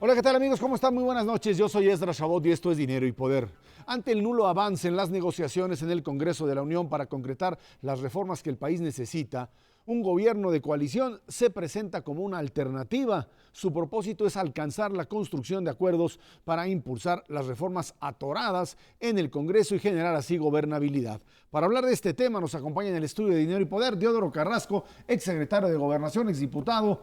Hola, ¿qué tal amigos? ¿Cómo están? Muy buenas noches. Yo soy Esdras Chabot y esto es Dinero y Poder. Ante el nulo avance en las negociaciones en el Congreso de la Unión para concretar las reformas que el país necesita, un gobierno de coalición se presenta como una alternativa. Su propósito es alcanzar la construcción de acuerdos para impulsar las reformas atoradas en el Congreso y generar así gobernabilidad. Para hablar de este tema nos acompaña en el estudio de Dinero y Poder Diodoro Carrasco, exsecretario de Gobernación, exdiputado.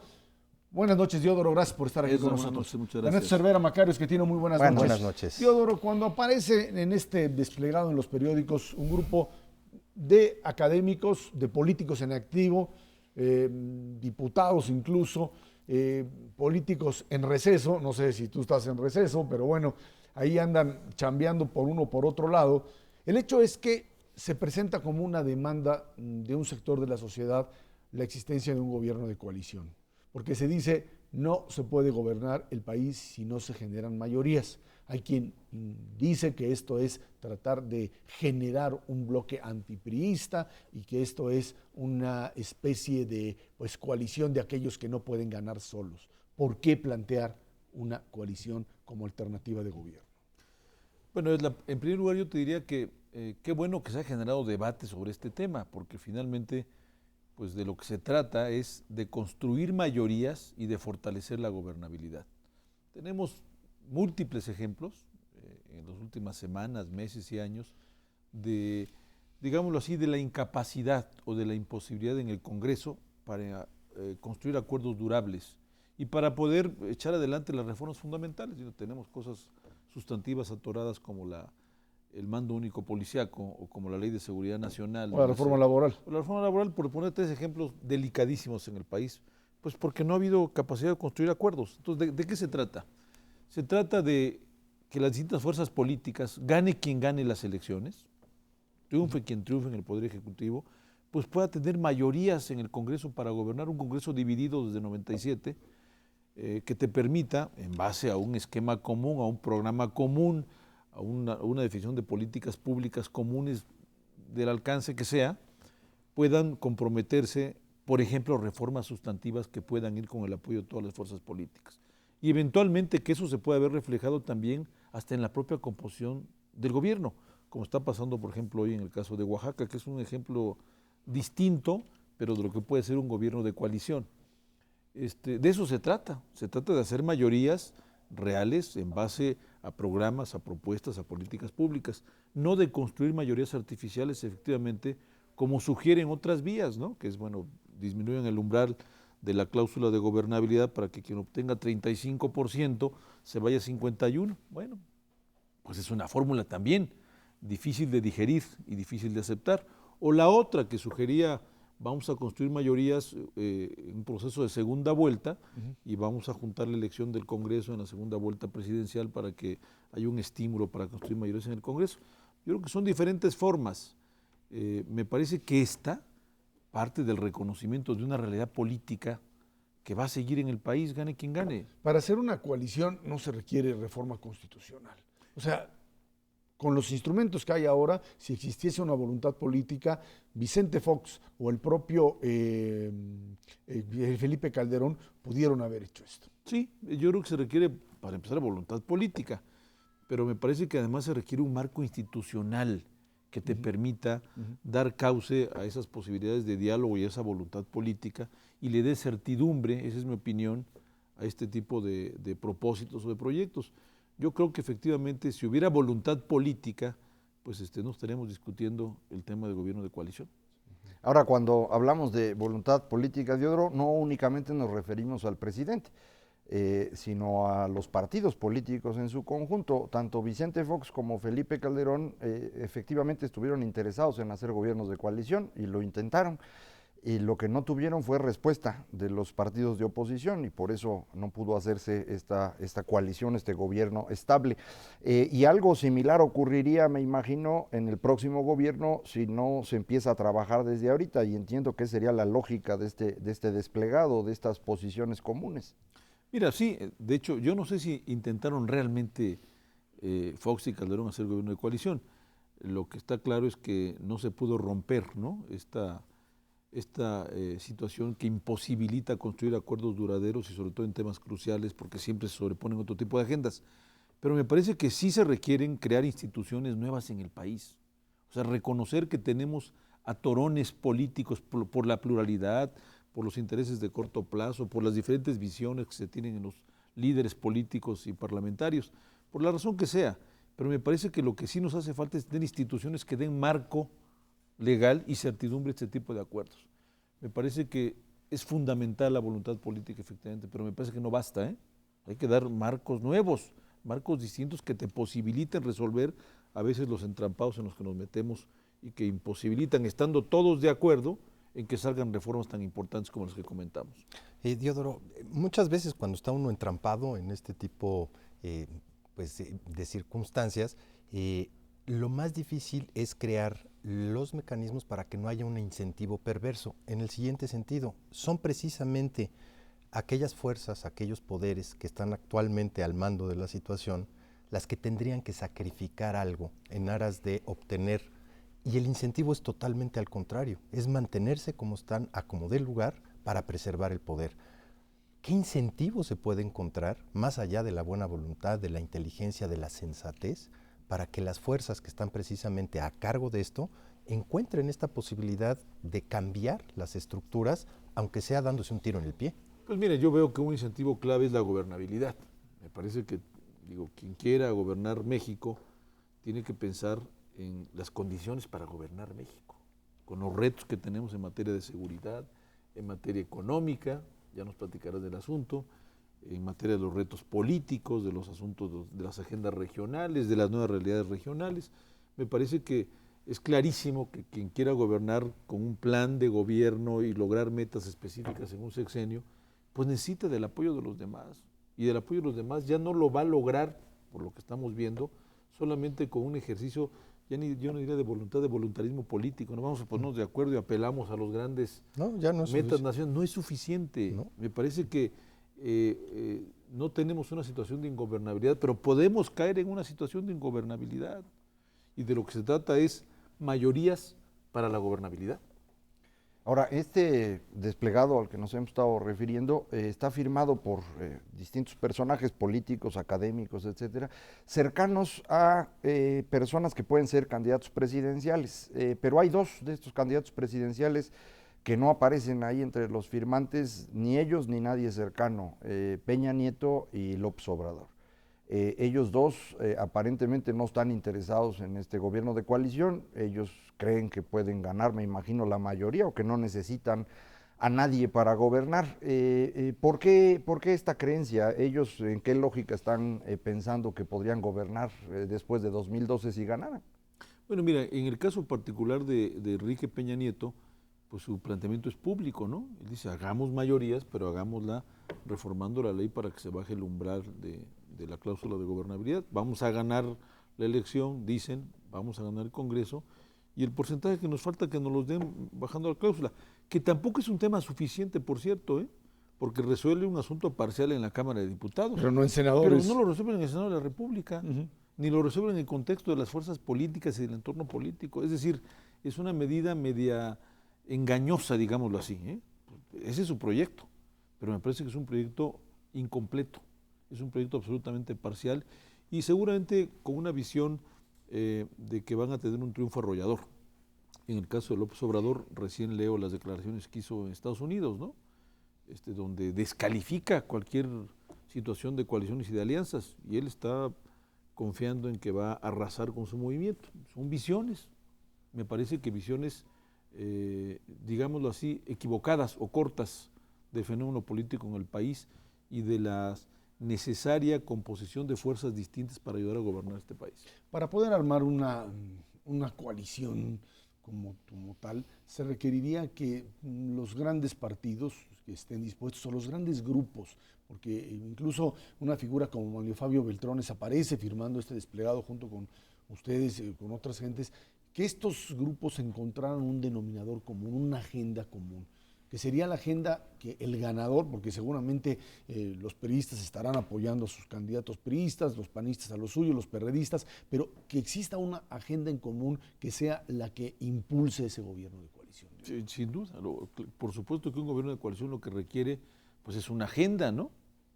Buenas noches, Diodoro, gracias por estar aquí con nosotros. Muchas Ernesto gracias. Cervera Macarios, que tiene muy buenas noches. Buenas noches. Diodoro, cuando aparece en este desplegado en los periódicos un grupo de académicos, de políticos en activo, diputados incluso, políticos en receso, no sé si tú estás en receso, pero bueno, ahí andan chambeando por uno o por otro lado. El hecho es que se presenta como una demanda de un sector de la sociedad la existencia de un gobierno de coalición, porque se dice no se puede gobernar el país si no se generan mayorías. Hay quien dice que esto es tratar de generar un bloque antipriista y que esto es una especie de coalición de aquellos que no pueden ganar solos. ¿Por qué plantear una coalición como alternativa de gobierno? Bueno, en primer lugar yo te diría que qué bueno que se ha generado debate sobre este tema, porque finalmente pues de lo que se trata es de construir mayorías y de fortalecer la gobernabilidad. Tenemos múltiples ejemplos en las últimas semanas, meses y años de, digámoslo así, de la incapacidad o de la imposibilidad en el Congreso para construir acuerdos durables y para poder echar adelante las reformas fundamentales. Tenemos cosas sustantivas atoradas como el mando único policiaco o como la ley de seguridad nacional. O la reforma laboral. La reforma laboral, por poner tres ejemplos delicadísimos en el país, pues porque no ha habido capacidad de construir acuerdos. Entonces, ¿de qué se trata? Se trata de que las distintas fuerzas políticas, gane quien gane las elecciones, triunfe quien triunfe en el Poder Ejecutivo, pues pueda tener mayorías en el Congreso para gobernar, un Congreso dividido desde 97, que te permita, en base a un esquema común, a un programa común, a una definición de políticas públicas comunes del alcance que sea, puedan comprometerse, por ejemplo, reformas sustantivas que puedan ir con el apoyo de todas las fuerzas políticas. Y eventualmente que eso se pueda ver reflejado también hasta en la propia composición del gobierno, como está pasando, por ejemplo, hoy en el caso de Oaxaca, que es un ejemplo distinto, pero de lo que puede ser un gobierno de coalición. De eso se trata de hacer mayorías reales en base a programas, a propuestas, a políticas públicas, no de construir mayorías artificiales efectivamente como sugieren otras vías, ¿no? Que es, bueno, disminuyen el umbral de la cláusula de gobernabilidad para que quien obtenga 35% se vaya a 51%. Bueno, pues es una fórmula también difícil de digerir y difícil de aceptar. O la otra que sugería, vamos a construir mayorías en un proceso de segunda vuelta y vamos a juntar la elección del Congreso en la segunda vuelta presidencial para que haya un estímulo para construir mayorías en el Congreso. Yo creo que son diferentes formas. Me parece que esta parte del reconocimiento de una realidad política que va a seguir en el país, gane quien gane. Para hacer una coalición no se requiere reforma constitucional. O sea, con los instrumentos que hay ahora, si existiese una voluntad política, Vicente Fox o el propio Felipe Calderón pudieron haber hecho esto. Sí, yo creo que se requiere, para empezar, voluntad política, pero me parece que además se requiere un marco institucional que te permita dar cauce a esas posibilidades de diálogo y a esa voluntad política y le dé certidumbre, esa es mi opinión, a este tipo de propósitos o de proyectos. Yo creo que efectivamente si hubiera voluntad política, pues no estaremos discutiendo el tema del gobierno de coalición. Ahora, cuando hablamos de voluntad política, Diodoro, no únicamente nos referimos al presidente, sino a los partidos políticos en su conjunto. Tanto Vicente Fox como Felipe Calderón efectivamente estuvieron interesados en hacer gobiernos de coalición y lo intentaron. Y lo que no tuvieron fue respuesta de los partidos de oposición y por eso no pudo hacerse esta coalición, este gobierno estable. Y algo similar ocurriría, me imagino, en el próximo gobierno si no se empieza a trabajar desde ahorita, y entiendo que sería la lógica de este desplegado, de estas posiciones comunes. Mira, sí, de hecho, yo no sé si intentaron realmente Fox y Calderón hacer gobierno de coalición. Lo que está claro es que no se pudo romper, ¿no?, esta situación que imposibilita construir acuerdos duraderos y sobre todo en temas cruciales porque siempre se sobreponen otro tipo de agendas. Pero me parece que sí se requieren crear instituciones nuevas en el país. O sea, reconocer que tenemos atorones políticos por la pluralidad, por los intereses de corto plazo, por las diferentes visiones que se tienen en los líderes políticos y parlamentarios, por la razón que sea. Pero me parece que lo que sí nos hace falta es tener instituciones que den marco legal y certidumbre a este tipo de acuerdos. Me parece que es fundamental la voluntad política, efectivamente, pero me parece que no basta, ¿eh? Hay que dar marcos nuevos, marcos distintos que te posibiliten resolver a veces los entrampados en los que nos metemos y que imposibilitan, estando todos de acuerdo, en que salgan reformas tan importantes como las que comentamos. Diodoro, muchas veces cuando está uno entrampado en este tipo de circunstancias, lo más difícil es crear los mecanismos para que no haya un incentivo perverso. En el siguiente sentido, son precisamente aquellas fuerzas, aquellos poderes que están actualmente al mando de la situación, las que tendrían que sacrificar algo en aras de obtener, y el incentivo es totalmente al contrario, es mantenerse como están, a como dé lugar, para preservar el poder. ¿Qué incentivo se puede encontrar, más allá de la buena voluntad, de la inteligencia, de la sensatez, para que las fuerzas que están precisamente a cargo de esto encuentren esta posibilidad de cambiar las estructuras, aunque sea dándose un tiro en el pie? Pues mire, yo veo que un incentivo clave es la gobernabilidad. Me parece que, quien quiera gobernar México tiene que pensar en las condiciones para gobernar México, con los retos que tenemos en materia de seguridad, en materia económica, ya nos platicarás del asunto, en materia de los retos políticos, de los asuntos de las agendas regionales, de las nuevas realidades regionales. Me parece que es clarísimo que quien quiera gobernar con un plan de gobierno y lograr metas específicas en un sexenio, pues necesita del apoyo de los demás. Y del apoyo de los demás ya no lo va a lograr, por lo que estamos viendo, solamente con un ejercicio, yo no diría de voluntad, de voluntarismo político. No vamos a ponernos de acuerdo y apelamos a los grandes metas nacionales. No es suficiente. ¿No? Me parece que no tenemos una situación de ingobernabilidad, pero podemos caer en una situación de ingobernabilidad. Y de lo que se trata es mayorías para la gobernabilidad. Ahora, este desplegado al que nos hemos estado refiriendo está firmado por distintos personajes políticos, académicos, etcétera, cercanos a personas que pueden ser candidatos presidenciales, pero hay dos de estos candidatos presidenciales que no aparecen ahí entre los firmantes, ni ellos ni nadie cercano, Peña Nieto y López Obrador. Ellos dos aparentemente no están interesados en este gobierno de coalición, ellos creen que pueden ganar, me imagino, la mayoría o que no necesitan a nadie para gobernar. ¿Por qué esta creencia? ¿Ellos en qué lógica están pensando que podrían gobernar después de 2012 si ganaran? Bueno, mira, en el caso particular de Enrique Peña Nieto, pues su planteamiento es público, ¿no? Él dice, hagamos mayorías, pero hagámosla reformando la ley para que se baje el umbral de la cláusula de gobernabilidad. Vamos a ganar la elección, dicen, vamos a ganar el Congreso, y el porcentaje que nos falta que nos los den bajando la cláusula, que tampoco es un tema suficiente, por cierto, porque resuelve un asunto parcial en la Cámara de Diputados. Pero no en senadores. Pero no lo resuelven en el Senado de la República, ni lo resuelven en el contexto de las fuerzas políticas y del entorno político. Es decir, es una medida media engañosa, digámoslo así. Ese es su proyecto, pero me parece que es un proyecto incompleto, es un proyecto absolutamente parcial y seguramente con una visión de que van a tener un triunfo arrollador. En el caso de López Obrador, recién leo las declaraciones que hizo en Estados Unidos, ¿no? Donde descalifica cualquier situación de coaliciones y de alianzas, y él está confiando en que va a arrasar con su movimiento. Son visiones, me parece que visiones, digámoslo así, equivocadas o cortas del fenómeno político en el país y de la necesaria composición de fuerzas distintas para ayudar a gobernar este país. Para poder armar una coalición como tal, se requeriría que los grandes partidos que estén dispuestos, o los grandes grupos, porque incluso una figura como Manuel Fabio Beltrones aparece firmando este desplegado junto con ustedes, con otras gentes, que estos grupos encontraran un denominador común, una agenda común. que sería la agenda que el ganador, porque seguramente los priistas estarán apoyando a sus candidatos priistas, los panistas a los suyos, los perredistas, pero que exista una agenda en común que sea la que impulse ese gobierno de coalición. Sí, sin duda, por supuesto que un gobierno de coalición lo que requiere pues es una agenda, ¿no?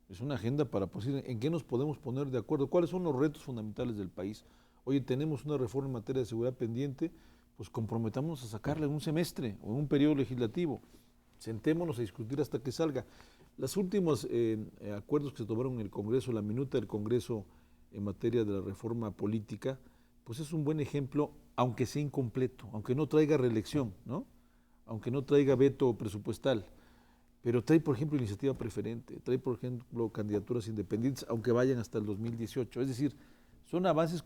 Es una agenda para pues, en qué nos podemos poner de acuerdo, cuáles son los retos fundamentales del país. Oye, tenemos una reforma en materia de seguridad pendiente, pues comprometámonos a sacarla en un semestre o en un periodo legislativo. Sentémonos a discutir hasta que salga. Los últimos acuerdos que se tomaron en el Congreso, la minuta del Congreso en materia de la reforma política, pues es un buen ejemplo, aunque sea incompleto, aunque no traiga reelección, ¿no? Aunque no traiga veto presupuestal, pero trae, por ejemplo, iniciativa preferente, trae, por ejemplo, candidaturas independientes, aunque vayan hasta el 2018. Es decir, son avances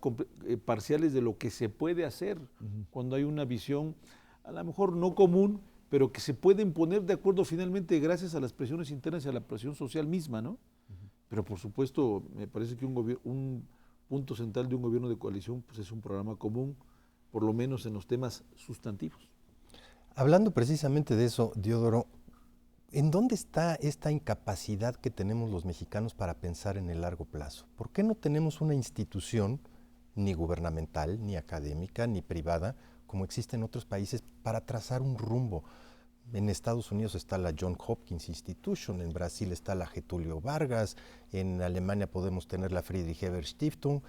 parciales de lo que se puede hacer cuando hay una visión, a lo mejor no común, pero que se pueden poner de acuerdo finalmente gracias a las presiones internas y a la presión social misma, ¿no? Pero por supuesto, me parece que un punto central de un gobierno de coalición pues es un programa común, por lo menos en los temas sustantivos. Hablando precisamente de eso, Diodoro, ¿en dónde está esta incapacidad que tenemos los mexicanos para pensar en el largo plazo? ¿Por qué no tenemos una institución, ni gubernamental, ni académica, ni privada, como existe en otros países, para trazar un rumbo? En Estados Unidos está la Johns Hopkins Institution, en Brasil está la Getulio Vargas, en Alemania podemos tener la Friedrich Ebert Stiftung,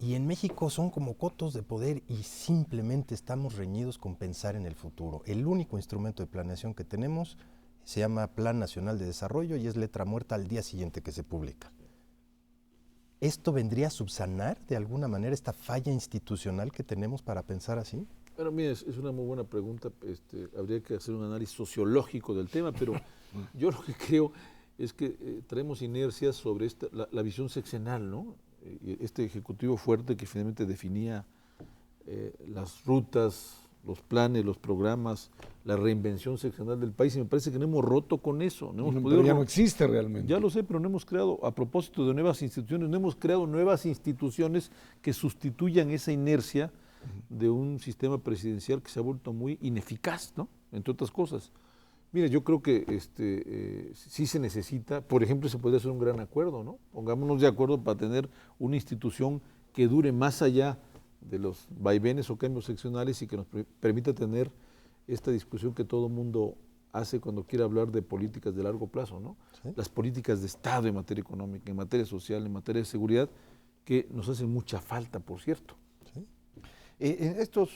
y en México son como cotos de poder y simplemente estamos reñidos con pensar en el futuro. El único instrumento de planeación que tenemos se llama Plan Nacional de Desarrollo y es letra muerta al día siguiente que se publica. ¿Esto vendría a subsanar de alguna manera esta falla institucional que tenemos para pensar así? Bueno, mira, es una muy buena pregunta. Habría que hacer un análisis sociológico del tema, pero yo lo que creo es que traemos inercias sobre la visión sexenal, ¿no? Este ejecutivo fuerte que finalmente definía las rutas, los planes, los programas, la reinvención sexenal del país, y me parece que no hemos roto con eso. No hemos Pero ya no existe realmente. Ya lo sé, pero no hemos creado, a propósito de nuevas instituciones, no hemos creado nuevas instituciones que sustituyan esa inercia de un sistema presidencial que se ha vuelto muy ineficaz, ¿no? Entre otras cosas. Mira, yo creo que sí se necesita, por ejemplo, se puede hacer un gran acuerdo, ¿no? Pongámonos de acuerdo para tener una institución que dure más allá de los vaivenes o cambios seccionales y que nos permita tener esta discusión que todo mundo hace cuando quiere hablar de políticas de largo plazo, ¿no? Sí. Las políticas de Estado en materia económica, en materia social, en materia de seguridad, que nos hacen mucha falta, por cierto. Sí. Estos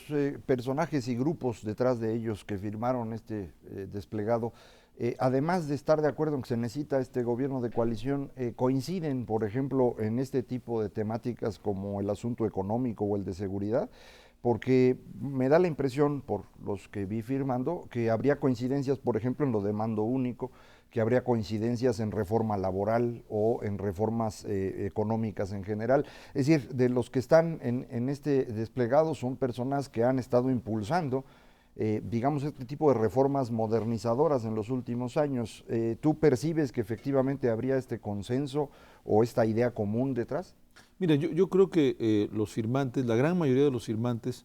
personajes y grupos detrás de ellos que firmaron este desplegado, además de estar de acuerdo en que se necesita este gobierno de coalición, coinciden, por ejemplo, en este tipo de temáticas como el asunto económico o el de seguridad, porque me da la impresión, por los que vi firmando, que habría coincidencias, por ejemplo, en lo de mando único, que habría coincidencias en reforma laboral o en reformas económicas en general. Es decir, de los que están en este desplegado son personas que han estado impulsando digamos, este tipo de reformas modernizadoras en los últimos años. ¿Tú percibes que efectivamente habría este consenso o esta idea común detrás? Mira, yo creo que los firmantes, la gran mayoría de los firmantes,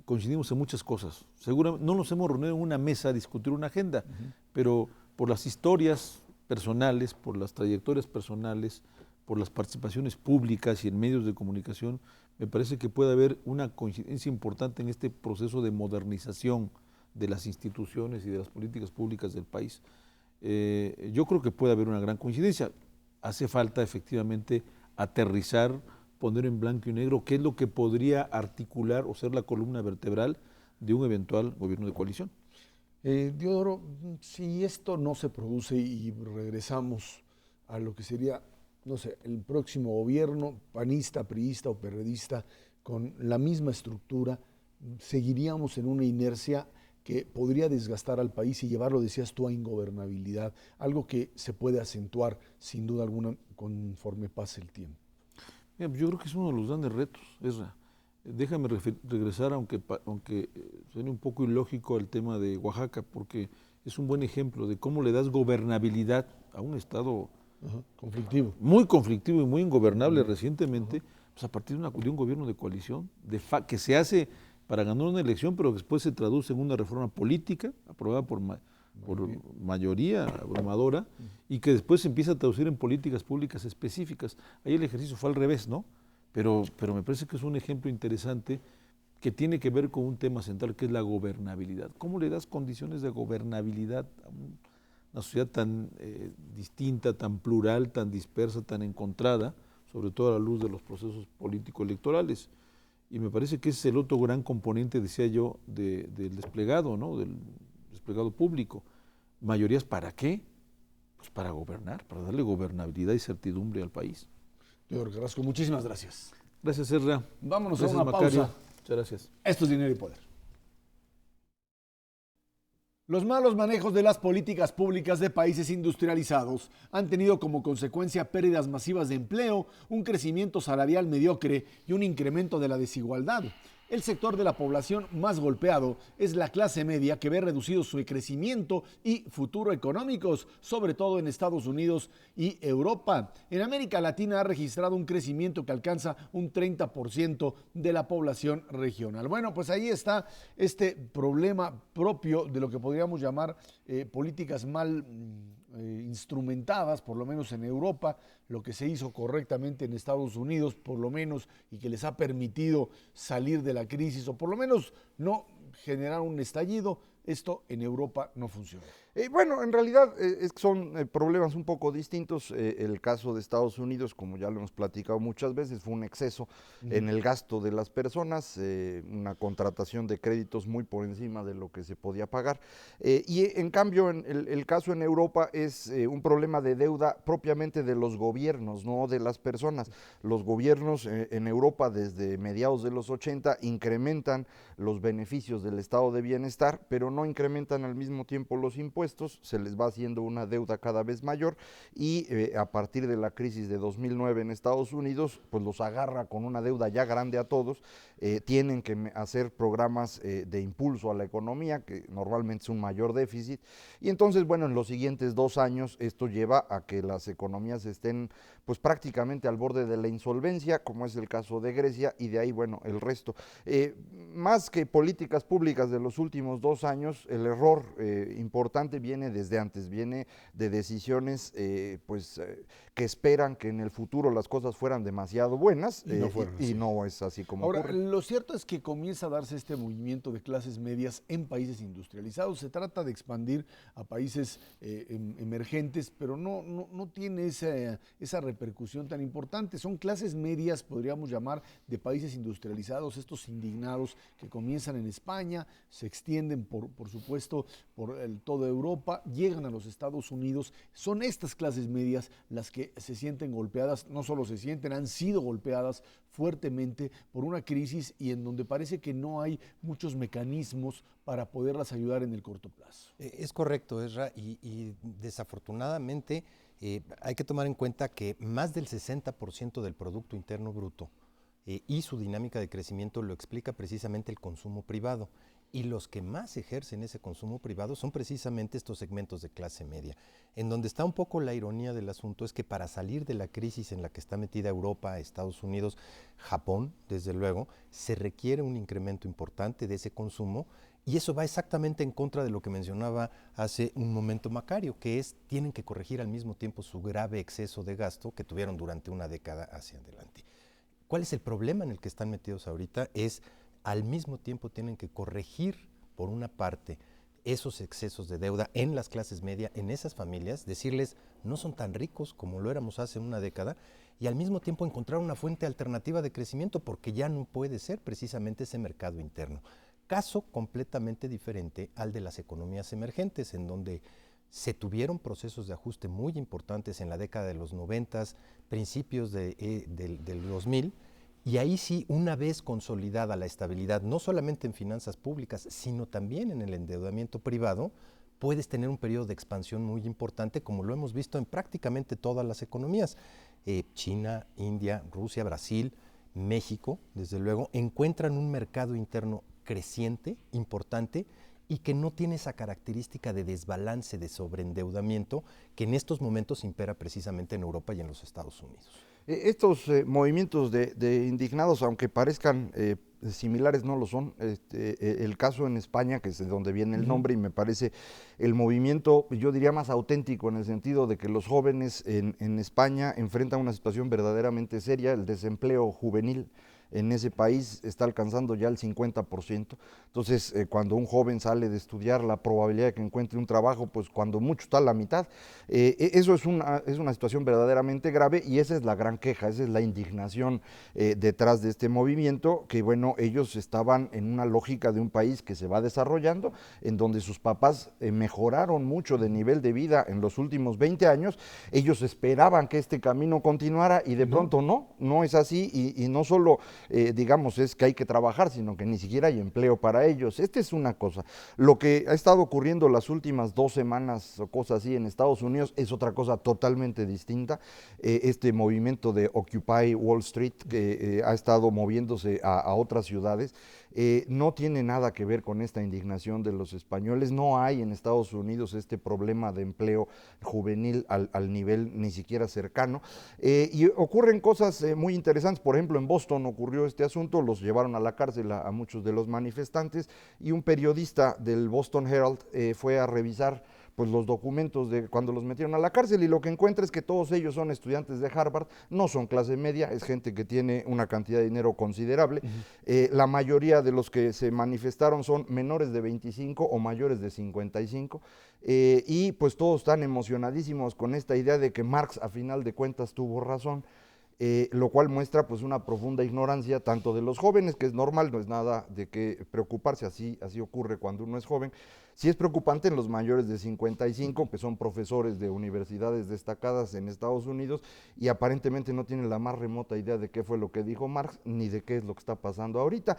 coincidimos en muchas cosas. Seguramente no nos hemos reunido en una mesa a discutir una agenda, pero por las historias personales, por las trayectorias personales, por las participaciones públicas y en medios de comunicación, me parece que puede haber una coincidencia importante en este proceso de modernización de las instituciones y de las políticas públicas del país. Yo creo que puede haber una gran coincidencia. Hace falta efectivamente aterrizar, poner en blanco y negro qué es lo que podría articular o ser la columna vertebral de un eventual gobierno de coalición. Diodoro, si esto no se produce y regresamos a lo que sería, no sé, el próximo gobierno, panista, priista o perredista, con la misma estructura, seguiríamos en una inercia que podría desgastar al país y llevarlo, decías tú, a ingobernabilidad, algo que se puede acentuar sin duda alguna conforme pase el tiempo. Mira, yo creo que es uno de los grandes retos, Ezra. Déjame regresar, aunque suene un poco ilógico, al tema de Oaxaca, porque es un buen ejemplo de cómo le das gobernabilidad a un estado conflictivo, muy conflictivo y muy ingobernable recientemente, pues a partir de un gobierno de coalición, que se hace para ganar una elección, pero después se traduce en una reforma política aprobada por por mayoría abrumadora, y que después se empieza a traducir en políticas públicas específicas. Ahí el ejercicio fue al revés, ¿no? Pero me parece que es un ejemplo interesante que tiene que ver con un tema central, que es la gobernabilidad. ¿Cómo le das condiciones de gobernabilidad a una sociedad tan distinta, tan plural, tan dispersa, tan encontrada, sobre todo a la luz de los procesos político-electorales? Y me parece que ese es el otro gran componente, decía yo, del desplegado, ¿no? Del desplegado público. ¿Mayorías para qué? Pues para gobernar, para darle gobernabilidad y certidumbre al país. Teodoro Carrasco, muchísimas gracias. Gracias, Ezra. Vámonos Gracias, a una Macario. pausa. Muchas gracias. Esto es Dinero y Poder. Los malos manejos de las políticas públicas de países industrializados han tenido como consecuencia pérdidas masivas de empleo, un crecimiento salarial mediocre y un incremento de la desigualdad. El sector de la población más golpeado es la clase media, que ve reducido su crecimiento y futuro económicos, sobre todo en Estados Unidos y Europa. En América Latina ha registrado un crecimiento que alcanza un 30% de la población regional. Bueno, pues ahí está este problema propio de lo que podríamos llamar políticas mal instrumentadas, por lo menos en Europa, lo que se hizo correctamente en Estados Unidos, por lo menos, y que les ha permitido salir de la crisis, o por lo menos no generar un estallido. Esto en Europa no funciona. Bueno, en realidad son problemas un poco distintos. El caso de Estados Unidos, como ya lo hemos platicado muchas veces, fue un exceso en el gasto de las personas, una contratación de créditos muy por encima de lo que se podía pagar. Y en cambio, el caso en Europa es un problema de deuda propiamente de los gobiernos, no de las personas. Los gobiernos en Europa desde mediados de los 80 incrementan los beneficios del estado de bienestar, pero no incrementan al mismo tiempo los impuestos, se les va haciendo una deuda cada vez mayor y a partir de la crisis de 2009 en Estados Unidos, pues los agarra con una deuda ya grande a todos, tienen que hacer programas de impulso a la economía, que normalmente es un mayor déficit, y entonces, bueno, en los siguientes 2 años esto lleva a que las economías estén pues prácticamente al borde de la insolvencia, como es el caso de Grecia, y de ahí, bueno, el resto. Más que políticas públicas de los últimos 2 años, el error importante viene desde antes, viene de decisiones que esperan que en el futuro las cosas fueran demasiado buenas y no es así como Ahora, ocurre. lo cierto es que comienza a darse este movimiento de clases medias en países industrializados. Se trata de expandir a países emergentes, pero no tiene esa repercusión tan importante. Son clases medias, podríamos llamar, de países industrializados, estos indignados que comienzan en España, se extienden por supuesto por toda Europa, llegan a los Estados Unidos. Son estas clases medias las que se sienten golpeadas, no solo se sienten, han sido golpeadas fuertemente por una crisis y en donde parece que no hay muchos mecanismos para poderlas ayudar en el corto plazo. Es correcto, Ezra, y desafortunadamente hay que tomar en cuenta que más del 60% del Producto Interno Bruto y su dinámica de crecimiento lo explica precisamente el consumo privado. Y los que más ejercen ese consumo privado son precisamente estos segmentos de clase media. En donde está un poco la ironía del asunto es que para salir de la crisis en la que está metida Europa, Estados Unidos, Japón, desde luego, se requiere un incremento importante de ese consumo, y eso va exactamente en contra de lo que mencionaba hace un momento Macario, que es tienen que corregir al mismo tiempo su grave exceso de gasto que tuvieron durante una década hacia adelante. ¿Cuál es el problema en el que están metidos ahorita? Es al mismo tiempo tienen que corregir, por una parte, esos excesos de deuda en las clases medias, en esas familias, decirles no son tan ricos como lo éramos hace una década, y al mismo tiempo encontrar una fuente alternativa de crecimiento, porque ya no puede ser precisamente ese mercado interno. Caso completamente diferente al de las economías emergentes, en donde se tuvieron procesos de ajuste muy importantes en la década de los 90, principios del 2000, y ahí sí, una vez consolidada la estabilidad, no solamente en finanzas públicas, sino también en el endeudamiento privado, puedes tener un periodo de expansión muy importante, como lo hemos visto en prácticamente todas las economías. China, India, Rusia, Brasil, México, desde luego, encuentran un mercado interno creciente, importante, y que no tiene esa característica de desbalance, de sobreendeudamiento, que en estos momentos impera precisamente en Europa y en los Estados Unidos. Estos movimientos de indignados, aunque parezcan similares, no lo son. El caso en España, que es de donde viene el nombre, y me parece el movimiento, yo diría, más auténtico, en el sentido de que los jóvenes en España enfrentan una situación verdaderamente seria. El desempleo juvenil en ese país está alcanzando ya el 50%. Entonces, cuando un joven sale de estudiar, la probabilidad de que encuentre un trabajo, pues cuando mucho está a la mitad. Eso es una situación verdaderamente grave, y esa es la gran queja, esa es la indignación detrás de este movimiento, que bueno, ellos estaban en una lógica de un país que se va desarrollando, en donde sus papás mejoraron mucho de nivel de vida en los últimos 20 años. Ellos esperaban que este camino continuara, y de pronto no es así, y no solo digamos, es que hay que trabajar, sino que ni siquiera hay empleo para ellos. Esta es una cosa. Lo que ha estado ocurriendo las últimas 2 semanas o cosas así en Estados Unidos es otra cosa totalmente distinta. Este movimiento de Occupy Wall Street, que ha estado moviéndose a otras ciudades, no tiene nada que ver con esta indignación de los españoles. No hay en Estados Unidos este problema de empleo juvenil al nivel ni siquiera cercano, y ocurren cosas muy interesantes. Por ejemplo, en Boston ocurrió este asunto, los llevaron a la cárcel a muchos de los manifestantes, y un periodista del Boston Herald fue a revisar pues los documentos de cuando los metieron a la cárcel, y lo que encuentra es que todos ellos son estudiantes de Harvard, no son clase media, es gente que tiene una cantidad de dinero considerable. La mayoría de los que se manifestaron son menores de 25 o mayores de 55, y pues todos están emocionadísimos con esta idea de que Marx a final de cuentas tuvo razón. Lo cual muestra pues una profunda ignorancia tanto de los jóvenes, que es normal, no es nada de qué preocuparse, así ocurre cuando uno es joven. Sí es preocupante en los mayores de 55, que son profesores de universidades destacadas en Estados Unidos, y aparentemente no tienen la más remota idea de qué fue lo que dijo Marx, ni de qué es lo que está pasando ahorita.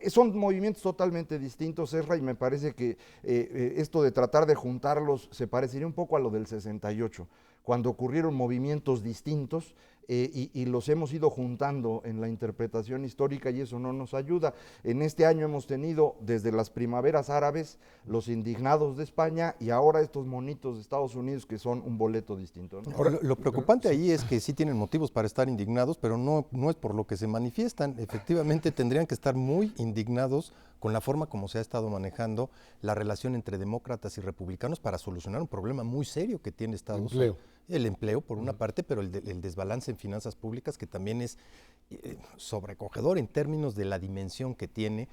Son movimientos totalmente distintos, Ezra, y me parece que esto de tratar de juntarlos se parecería un poco a lo del 68, cuando ocurrieron movimientos distintos, y los hemos ido juntando en la interpretación histórica, y eso no nos ayuda. En este año hemos tenido desde las primaveras árabes, los indignados de España, y ahora estos monitos de Estados Unidos, que son un boleto distinto, ¿no? Ahora, lo preocupante ahí es que sí tienen motivos para estar indignados, pero no es por lo que se manifiestan. Efectivamente tendrían que estar muy indignados con la forma como se ha estado manejando la relación entre demócratas y republicanos para solucionar un problema muy serio que tiene Estados Unidos. El empleo, por una parte, pero el desbalance en finanzas públicas, que también es sobrecogedor en términos de la dimensión que tiene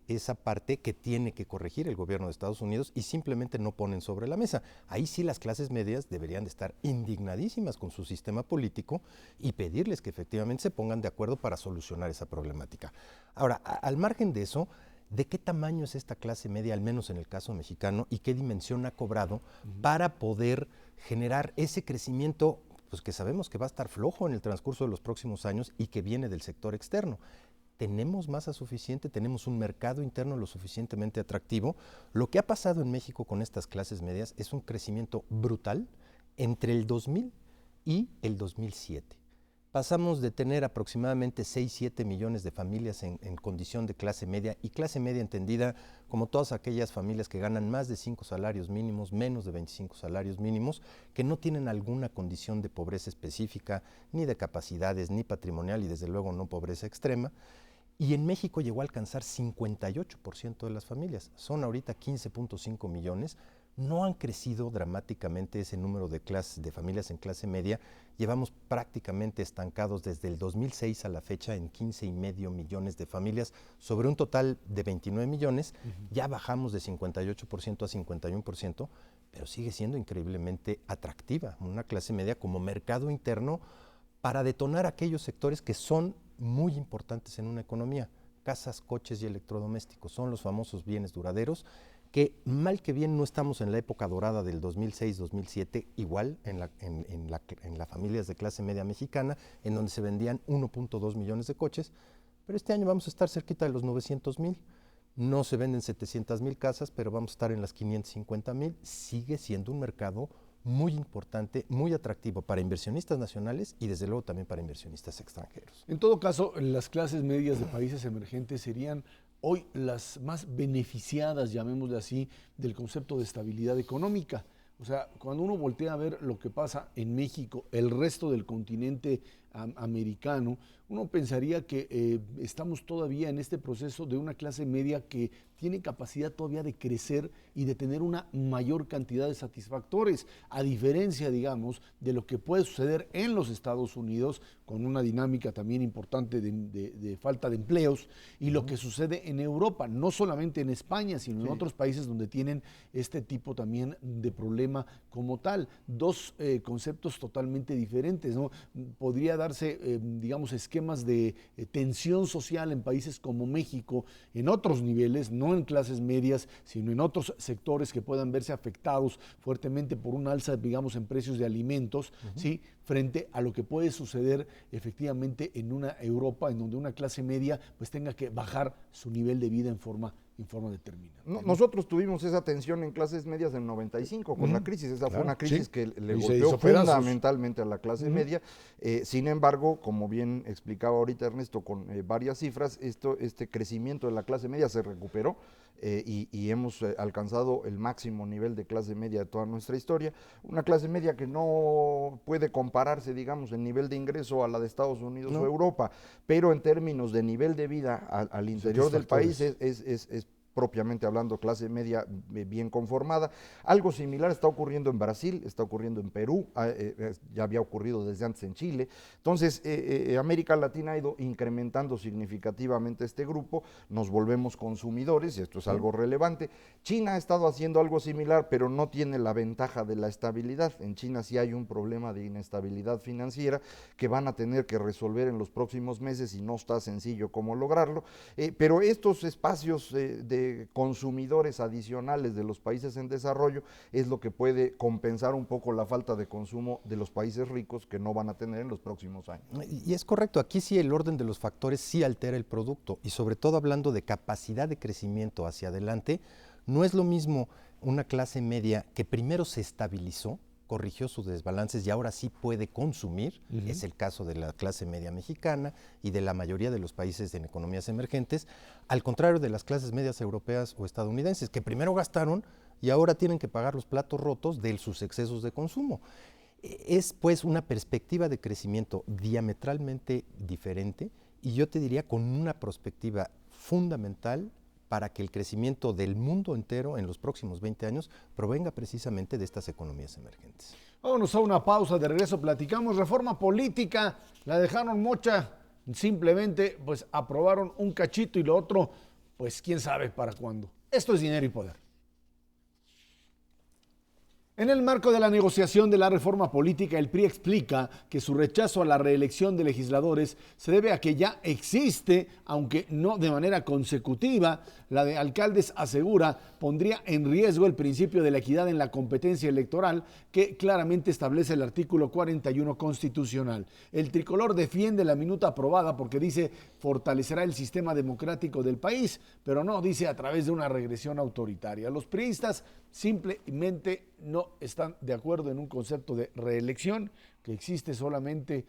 esa parte que tiene que corregir el gobierno de Estados Unidos, y simplemente no ponen sobre la mesa. Ahí sí las clases medias deberían de estar indignadísimas con su sistema político y pedirles que efectivamente se pongan de acuerdo para solucionar esa problemática. Ahora, al margen de eso, ¿de qué tamaño es esta clase media, al menos en el caso mexicano, y qué dimensión ha cobrado para poder generar ese crecimiento, pues que sabemos que va a estar flojo en el transcurso de los próximos años y que viene del sector externo? ¿Tenemos masa suficiente? ¿Tenemos un mercado interno lo suficientemente atractivo? Lo que ha pasado en México con estas clases medias es un crecimiento brutal entre el 2000 y el 2007. Pasamos de tener aproximadamente 6-7 millones de familias en condición de clase media, y clase media entendida como todas aquellas familias que ganan más de 5 salarios mínimos, menos de 25 salarios mínimos, que no tienen alguna condición de pobreza específica, ni de capacidades, ni patrimonial, y desde luego no pobreza extrema. Y en México llegó a alcanzar 58% de las familias. Son ahorita 15.5 millones. No han crecido dramáticamente ese número de familias en clase media. Llevamos prácticamente estancados desde el 2006 a la fecha en 15.5 millones de familias, sobre un total de 29 millones. Ya bajamos de 58% a 51%, pero sigue siendo increíblemente atractiva una clase media como mercado interno para detonar aquellos sectores que son muy importantes en una economía. Casas, coches y electrodomésticos son los famosos bienes duraderos, que mal que bien no estamos en la época dorada del 2006-2007, igual en las familias de clase media mexicana, en donde se vendían 1.2 millones de coches, pero este año vamos a estar cerquita de los 900,000. No se venden 700,000 casas, pero vamos a estar en las 550,000. Sigue siendo un mercado muy importante, muy atractivo para inversionistas nacionales y desde luego también para inversionistas extranjeros. En todo caso, las clases medias de países emergentes serían hoy las más beneficiadas, llamémosle así, del concepto de estabilidad económica. O sea, cuando uno voltea a ver lo que pasa en México, el resto del continente americano, uno pensaría que estamos todavía en este proceso de una clase media que tiene capacidad todavía de crecer y de tener una mayor cantidad de satisfactores, a diferencia, digamos, de lo que puede suceder en los Estados Unidos, con una dinámica también importante de falta de empleos, y lo que sucede en Europa, no solamente en España, sino en otros países donde tienen este tipo también de problema como tal. Dos conceptos totalmente diferentes, ¿no? Podría darse, digamos, esquemas de tensión social en países como México, en otros niveles, no en clases medias, sino en otros sectores que puedan verse afectados fuertemente por un alza, digamos, en precios de alimentos, ¿sí? Frente a lo que puede suceder efectivamente en una Europa en donde una clase media pues tenga que bajar su nivel de vida en forma determinada. Nosotros tuvimos esa tensión en clases medias en 95 con la crisis. Esa fue una crisis que le Y se golpeó hizo pedazos. fundamentalmente a la clase media. Sin embargo, como bien explicaba ahorita Ernesto con varias cifras, este crecimiento de la clase media se recuperó y hemos alcanzado el máximo nivel de clase media de toda nuestra historia. Una clase media que no puede compararse, digamos, en nivel de ingreso a la de Estados Unidos o Europa, pero en términos de nivel de vida al interior del país es propiamente hablando, clase media bien conformada. Algo similar está ocurriendo en Brasil, está ocurriendo en Perú, ya había ocurrido desde antes en Chile. Entonces, América Latina ha ido incrementando significativamente este grupo, nos volvemos consumidores, y esto es algo relevante. China ha estado haciendo algo similar, pero no tiene la ventaja de la estabilidad. En China sí hay un problema de inestabilidad financiera que van a tener que resolver en los próximos meses y no está sencillo cómo lograrlo, pero estos espacios de consumidores adicionales de los países en desarrollo es lo que puede compensar un poco la falta de consumo de los países ricos que no van a tener en los próximos años. Y es correcto, aquí sí el orden de los factores sí altera el producto, y sobre todo hablando de capacidad de crecimiento hacia adelante, no es lo mismo una clase media que primero se estabilizó, corrigió sus desbalances y ahora sí puede consumir, es el caso de la clase media mexicana y de la mayoría de los países en economías emergentes, al contrario de las clases medias europeas o estadounidenses, que primero gastaron y ahora tienen que pagar los platos rotos de sus excesos de consumo. Es pues una perspectiva de crecimiento diametralmente diferente, y yo te diría con una perspectiva fundamental para que el crecimiento del mundo entero en los próximos 20 años provenga precisamente de estas economías emergentes. Vámonos a una pausa, de regreso platicamos reforma política, la dejaron mocha, simplemente pues aprobaron un cachito y lo otro, pues quién sabe para cuándo. Esto es Dinero y Poder. En el marco de la negociación de la reforma política, el PRI explica que su rechazo a la reelección de legisladores se debe a que ya existe, aunque no de manera consecutiva. La de alcaldes asegura pondría en riesgo el principio de la equidad en la competencia electoral que claramente establece el artículo 41 constitucional. El tricolor defiende la minuta aprobada porque dice fortalecerá el sistema democrático del país, pero no dice a través de una regresión autoritaria. Los priistas simplemente no están de acuerdo en un concepto de reelección que existe solamente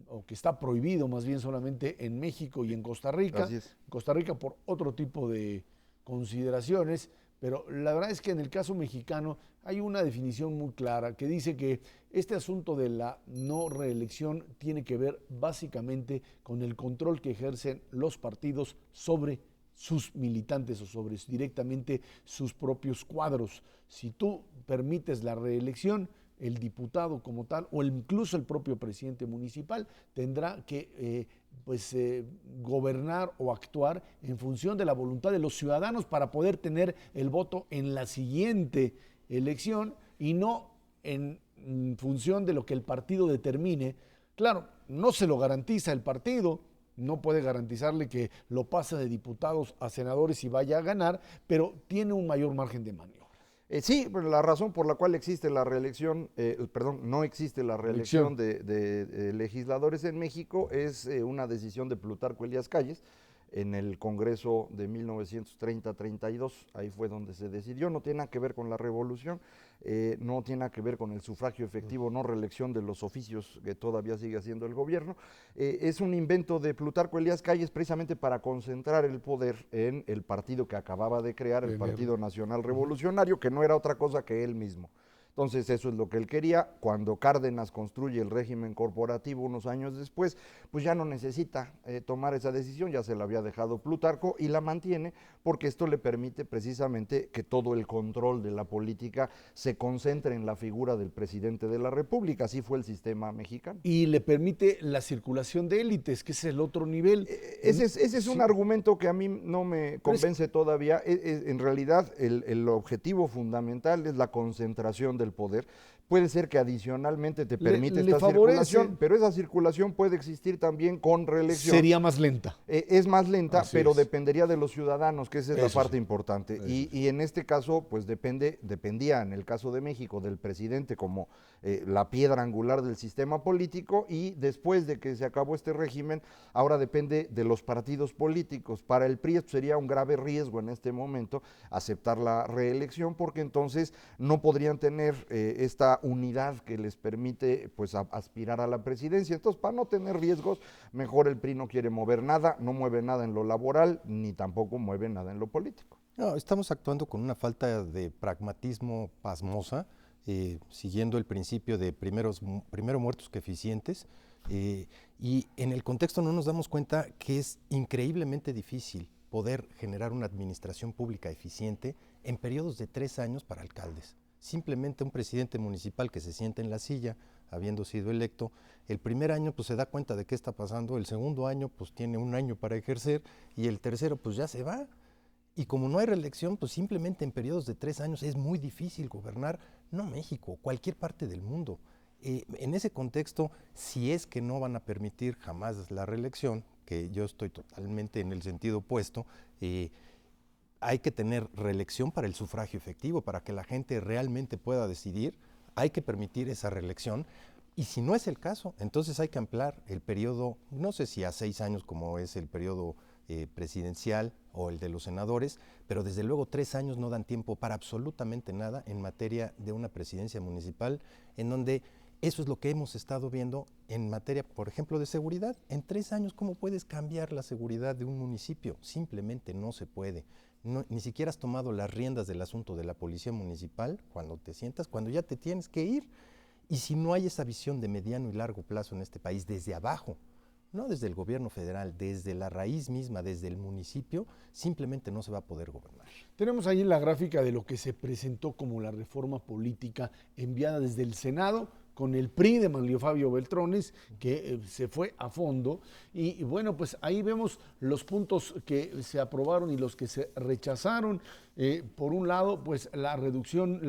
o que está prohibido más bien solamente en México y en Costa Rica. Así es. Costa Rica por otro tipo de consideraciones, pero la verdad es que en el caso mexicano hay una definición muy clara que dice que este asunto de la no reelección tiene que ver básicamente con el control que ejercen los partidos sobre sus militantes o sobre directamente sus propios cuadros. Si tú permites la reelección, el diputado como tal o incluso el propio presidente municipal tendrá que gobernar o actuar en función de la voluntad de los ciudadanos para poder tener el voto en la siguiente elección y no en función de lo que el partido determine. Claro, no se lo garantiza el partido, no puede garantizarle que lo pase de diputados a senadores y vaya a ganar, pero tiene un mayor margen de maniobra. Sí, pues la razón por la cual existe la reelección, no existe la reelección de legisladores en México es una decisión de Plutarco Elías Calles en el Congreso de 1930-32, ahí fue donde se decidió, no tiene nada que ver con la revolución, no tiene nada que ver con el sufragio efectivo, no reelección de los oficios que todavía sigue haciendo el gobierno, es un invento de Plutarco Elías Calles precisamente para concentrar el poder en el partido que acababa de crear, el Partido Nacional Revolucionario, que no era otra cosa que él mismo. Entonces eso es lo que él quería. Cuando Cárdenas construye el régimen corporativo unos años después, pues ya no necesita tomar esa decisión, ya se la había dejado Plutarco y la mantiene porque esto le permite precisamente que todo el control de la política se concentre en la figura del presidente de la República. Así fue el sistema mexicano. Y le permite la circulación de élites, que es el otro nivel. Ese es un argumento que a mí no me convence todavía. En realidad el objetivo fundamental es la concentración del poder. Puede ser que adicionalmente te permite esta circulación, pero esa circulación puede existir también con reelección. Sería más lenta. Es más lenta, Así pero es. dependería de los ciudadanos, que esa es la Eso parte sí. importante. Eso Y en este caso, pues dependía en el caso de México del presidente como la piedra angular del sistema político, y después de que se acabó este régimen, ahora depende de los partidos políticos. Para el PRI sería un grave riesgo en este momento aceptar la reelección, porque entonces no podrían tener esta unidad que les permite pues aspirar a la presidencia. Entonces, para no tener riesgos, mejor el PRI no quiere mover nada, no mueve nada en lo laboral, ni tampoco mueve nada en lo político. No, estamos actuando con una falta de pragmatismo pasmosa, siguiendo el principio de primero muertos que eficientes, y en el contexto no nos damos cuenta que es increíblemente difícil poder generar una administración pública eficiente en periodos de 3 años para alcaldes. Simplemente un presidente municipal que se sienta en la silla, habiendo sido electo, el primer año pues se da cuenta de qué está pasando, el segundo año pues tiene 1 año para ejercer y el tercero pues ya se va. Y como no hay reelección, pues simplemente en periodos de 3 años es muy difícil gobernar, no México, cualquier parte del mundo. En ese contexto, si es que no van a permitir jamás la reelección, que yo estoy totalmente en el sentido opuesto, hay que tener reelección para el sufragio efectivo, para que la gente realmente pueda decidir, hay que permitir esa reelección, y si no es el caso, entonces hay que ampliar el periodo, no sé si a 6 años como es el periodo presidencial o el de los senadores, pero desde luego 3 años no dan tiempo para absolutamente nada en materia de una presidencia municipal, en donde eso es lo que hemos estado viendo en materia, por ejemplo, de seguridad. En 3 años, ¿cómo puedes cambiar la seguridad de un municipio? Simplemente no se puede. No, ni siquiera has tomado las riendas del asunto de la policía municipal cuando te sientas, cuando ya te tienes que ir. Y si no hay esa visión de mediano y largo plazo en este país desde abajo, no desde el gobierno federal, desde la raíz misma, desde el municipio, simplemente no se va a poder gobernar. Tenemos ahí la gráfica de lo que se presentó como la reforma política enviada desde el Senado con el PRI de Manlio Fabio Beltrones, que se fue a fondo. Y bueno, pues ahí vemos los puntos que se aprobaron y los que se rechazaron. Por un lado, pues la reelección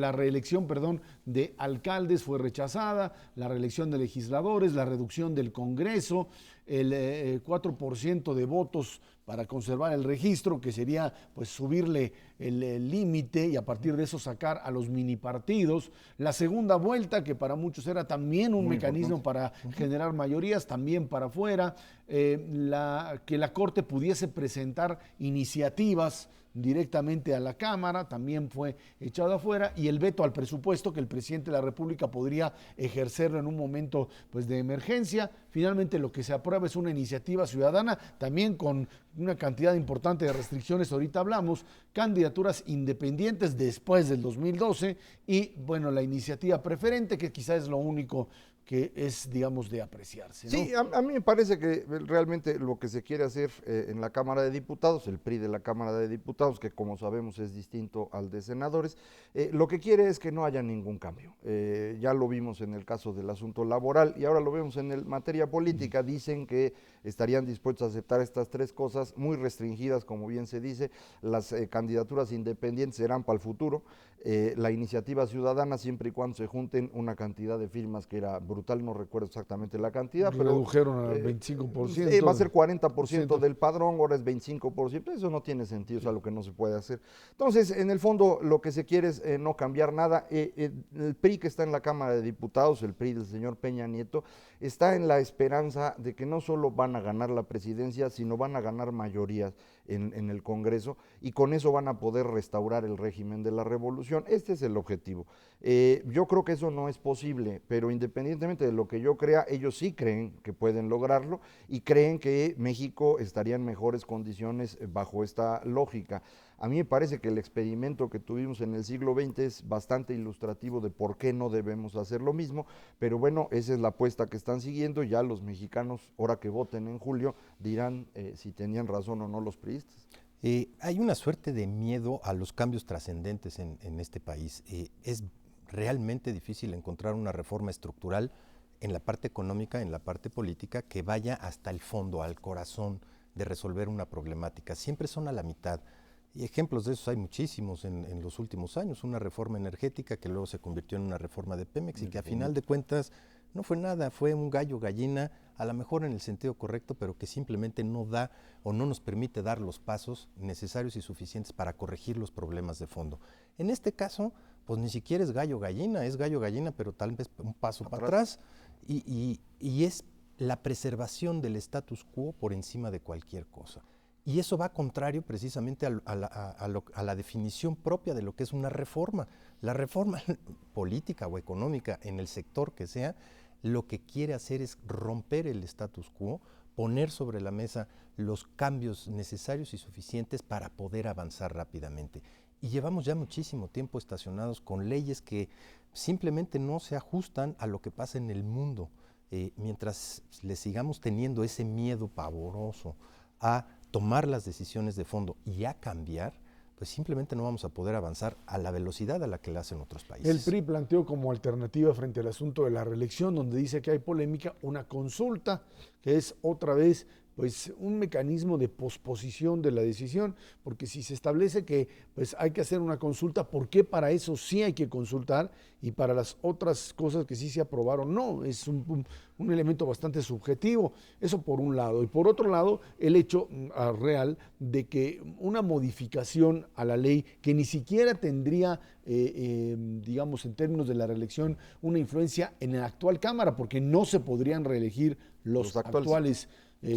de alcaldes fue rechazada, la reelección de legisladores, la reducción del Congreso, el 4% de votos para conservar el registro, que sería pues subirle el límite y a partir de eso sacar a los mini partidos. La segunda vuelta, que para muchos era también un mecanismo para generar mayorías, también para afuera. Que la Corte pudiese presentar iniciativas directamente a la Cámara, también fue echado afuera, y el veto al presupuesto, que el presidente de la República podría ejercerlo en un momento pues, de emergencia. Finalmente lo que se aprueba es una iniciativa ciudadana, también con una cantidad importante de restricciones, ahorita hablamos, candidaturas independientes después del 2012 y bueno, la iniciativa preferente, que quizás es lo único que es, digamos, de apreciarse, ¿no? Sí, a mí me parece que realmente lo que se quiere hacer en la Cámara de Diputados, el PRI de la Cámara de Diputados, que como sabemos es distinto al de senadores, lo que quiere es que no haya ningún cambio. Ya lo vimos en el caso del asunto laboral y ahora lo vemos en materia política. Dicen que estarían dispuestos a aceptar estas 3 cosas muy restringidas, como bien se dice. Las candidaturas independientes serán para el futuro. La iniciativa ciudadana, siempre y cuando se junten una cantidad de firmas que era brutal, no recuerdo exactamente la cantidad, pero redujeron al 25%. Va a ser 40% del padrón, ahora es 25%, eso no tiene sentido, es algo que no se puede hacer. Entonces, en el fondo, lo que se quiere es no cambiar nada. El PRI que está en la Cámara de Diputados, el PRI del señor Peña Nieto, está en la esperanza de que no solo van a ganar la presidencia, sino van a ganar mayorías en el Congreso, y con eso van a poder restaurar el régimen de la revolución. Este es el objetivo. Yo creo que eso no es posible, pero independientemente de lo que yo crea, ellos sí creen que pueden lograrlo y creen que México estaría en mejores condiciones bajo esta lógica. A mí me parece que el experimento que tuvimos en el siglo XX es bastante ilustrativo de por qué no debemos hacer lo mismo, pero bueno, esa es la apuesta que están siguiendo. Ya los mexicanos, ahora que voten en julio, dirán si tenían razón o no los priistas. Hay una suerte de miedo a los cambios trascendentes en este país. Es realmente difícil encontrar una reforma estructural en la parte económica, en la parte política, que vaya hasta el fondo, al corazón de resolver una problemática. Siempre son a la mitad. Y ejemplos de esos hay muchísimos en los últimos años. Una reforma energética que luego se convirtió en una reforma de Pemex y que a final de cuentas no fue nada, fue un gallo gallina, a lo mejor en el sentido correcto, pero que simplemente no da o no nos permite dar los pasos necesarios y suficientes para corregir los problemas de fondo. En este caso, pues ni siquiera es gallo gallina, es gallo gallina, pero tal vez un paso para atrás. Y es la preservación del status quo por encima de cualquier cosa. Y eso va contrario precisamente a la definición propia de lo que es una reforma. La reforma política o económica en el sector que sea, lo que quiere hacer es romper el status quo, poner sobre la mesa los cambios necesarios y suficientes para poder avanzar rápidamente. Y llevamos ya muchísimo tiempo estacionados con leyes que simplemente no se ajustan a lo que pasa en el mundo. Mientras le sigamos teniendo ese miedo pavoroso a tomar las decisiones de fondo y a cambiar, pues simplemente no vamos a poder avanzar a la velocidad a la que lo hacen otros países. El PRI planteó como alternativa frente al asunto de la reelección, donde dice que hay polémica, una consulta, que es otra vez pues un mecanismo de posposición de la decisión, porque si se establece que pues hay que hacer una consulta, ¿por qué para eso sí hay que consultar y para las otras cosas que sí se aprobaron no? Es un elemento bastante subjetivo, eso por un lado. Y por otro lado, el hecho real de que una modificación a la ley que ni siquiera tendría, digamos, en términos de la reelección, una influencia en la actual Cámara, porque no se podrían reelegir los actuales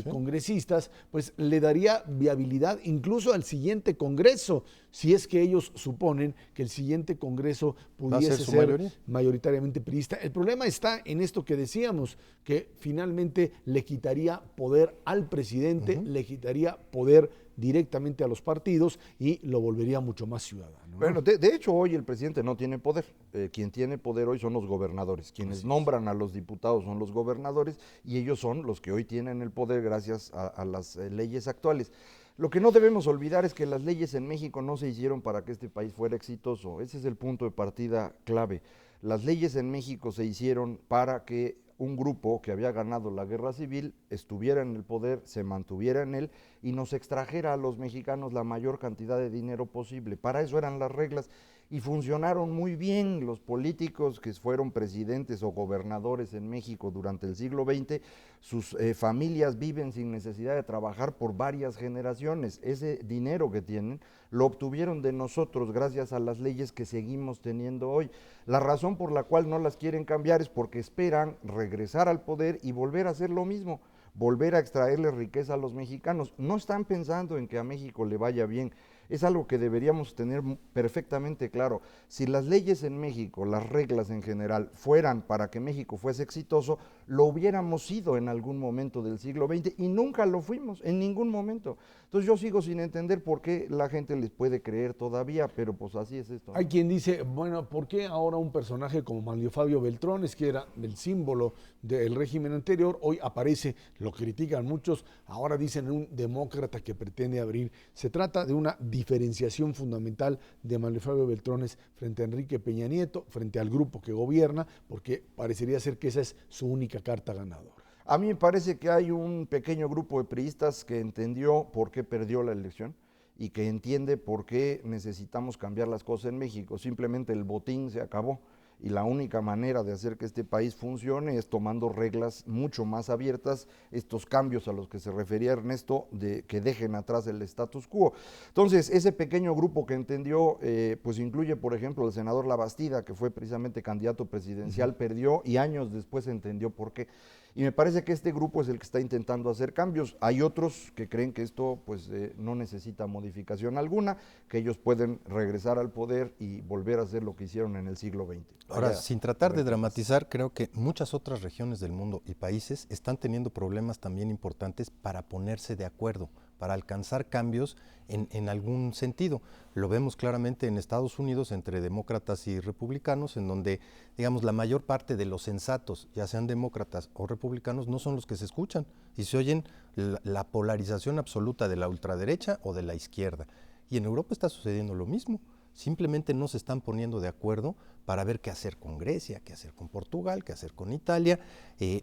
congresistas, pues le daría viabilidad incluso al siguiente Congreso, si es que ellos suponen que el siguiente Congreso pudiese ser mayoritariamente priista. El problema está en esto que decíamos, que finalmente le quitaría poder al presidente, le quitaría poder directamente a los partidos y lo volvería mucho más ciudadano, ¿no? Bueno, de hecho hoy el presidente no tiene poder. Quien tiene poder hoy son los gobernadores. Quienes nombran a los diputados son los gobernadores y ellos son los que hoy tienen el poder gracias a las leyes actuales. Lo que no debemos olvidar es que las leyes en México no se hicieron para que este país fuera exitoso. Ese es el punto de partida clave. Las leyes en México se hicieron para que un grupo que había ganado la guerra civil estuviera en el poder, se mantuviera en él y nos extrajera a los mexicanos la mayor cantidad de dinero posible. Para eso eran las reglas y funcionaron muy bien. Los políticos que fueron presidentes o gobernadores en México durante el siglo XX, sus familias viven sin necesidad de trabajar por varias generaciones. Ese dinero que tienen lo obtuvieron de nosotros gracias a las leyes que seguimos teniendo hoy. La razón por la cual no las quieren cambiar es porque esperan regresar al poder y volver a hacer lo mismo, volver a extraerle riqueza a los mexicanos. No están pensando en que a México le vaya bien. Es algo que deberíamos tener perfectamente claro. Si las leyes en México, las reglas en general, fueran para que México fuese exitoso, lo hubiéramos sido en algún momento del siglo XX y nunca lo fuimos, en ningún momento. Entonces yo sigo sin entender por qué la gente les puede creer todavía, pero pues así es esto, ¿no? Hay quien dice, bueno, ¿por qué ahora un personaje como Manlio Fabio Beltrones, que era el símbolo del régimen anterior, hoy aparece, lo critican muchos, ahora dicen un demócrata que pretende abrir? Se trata de una diferenciación fundamental de Manlio Fabio Beltrones frente a Enrique Peña Nieto, frente al grupo que gobierna, porque parecería ser que esa es su única carta ganadora. A mí me parece que hay un pequeño grupo de priistas que entendió por qué perdió la elección y que entiende por qué necesitamos cambiar las cosas en México. Simplemente el botín se acabó y la única manera de hacer que este país funcione es tomando reglas mucho más abiertas, estos cambios a los que se refería Ernesto, de que dejen atrás el status quo. Entonces, ese pequeño grupo que entendió, pues incluye, por ejemplo, el senador Labastida, que fue precisamente candidato presidencial, perdió y años después entendió por qué. Y me parece que este grupo es el que está intentando hacer cambios. Hay otros que creen que esto pues no necesita modificación alguna, que ellos pueden regresar al poder y volver a hacer lo que hicieron en el siglo XX. Ahora, haya sin tratar de recortes. dramatizar, creo que muchas otras regiones del mundo y países están teniendo problemas también importantes para ponerse de acuerdo, para alcanzar cambios en algún sentido. Lo vemos claramente en Estados Unidos entre demócratas y republicanos, en donde, digamos, la mayor parte de los sensatos, ya sean demócratas o republicanos, no son los que se escuchan y se oyen la polarización absoluta de la ultraderecha o de la izquierda. Y en Europa está sucediendo lo mismo. Simplemente no se están poniendo de acuerdo para ver qué hacer con Grecia, qué hacer con Portugal, qué hacer con Italia.